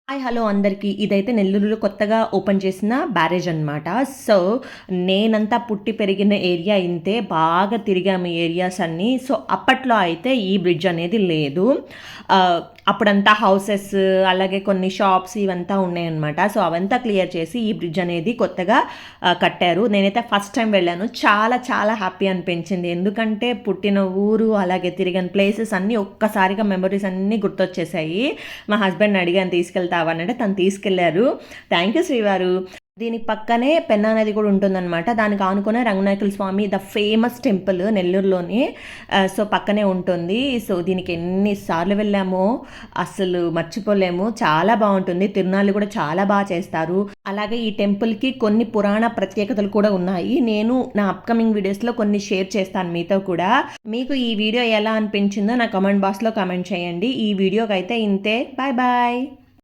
Hi hello అందరికీ. ఇదైతే నెల్లూరులో కొత్తగా ఓపెన్ చేసిన బ్యారేజ్ అనమాట. సో, నేనంతా పుట్టి పెరిగిన ఏరియా ఇంతే. బాగా తిరిగాము ఈ ఏరియాస్ అన్నీ. సో, అప్పట్లో అయితే ఈ బ్రిడ్జ్ అనేది లేదు. ఆహ్, అప్పుడంతా హౌసెస్ అలాగే కొన్ని షాప్స్ ఇవంతా ఉన్నాయన్నమాట. సో, అవంతా క్లియర్ చేసి ఈ బ్రిడ్జ్ అనేది కొత్తగా కట్టారు. నేనైతే ఫస్ట్ టైం వెళ్ళాను. చాలా చాలా హ్యాపీ అనిపించింది. ఎందుకంటే పుట్టిన ఊరు అలాగే తిరిగిన ప్లేసెస్ అన్నీ ఒక్కసారిగా మెమరీస్ అన్నీ గుర్తొచ్చేసాయి. మా హస్బెండ్‌ని అడిగాను తీసుకెళ్తావా అంటే తను తీసుకెళ్లారు. థ్యాంక్ యూ శ్రీవారు. దీనికి పక్కనే పెన్నా నది కూడా ఉంటుందన్నమాట. దానికి ఆనుకునే రంగనాయకుల స్వామి ద ఫేమస్ టెంపుల్ నెల్లూరులోని. సో, పక్కనే ఉంటుంది. సో, దీనికి ఎన్ని సార్లు వెళ్ళామో అస్సలు మర్చిపోలేము. చాలా బావుంటుంది. తిరునాళ్ళు కూడా చాలా చేస్తారు. అలాగే ఈ టెంపుల్‌కి కొన్ని పురాణ ప్రత్యేకతలు కూడా ఉన్నాయి. నేను నా అప్‌కమింగ్ వీడియోస్‌లో కొన్ని షేర్ చేస్తాను మీతో కూడా. మీకు ఈ వీడియో ఎలా అనిపించిందో నా కామెంట్ బాక్స్‌లో కామెంట్ చేయండి. ఈ వీడియోకైతే ఇంతే. Bye bye.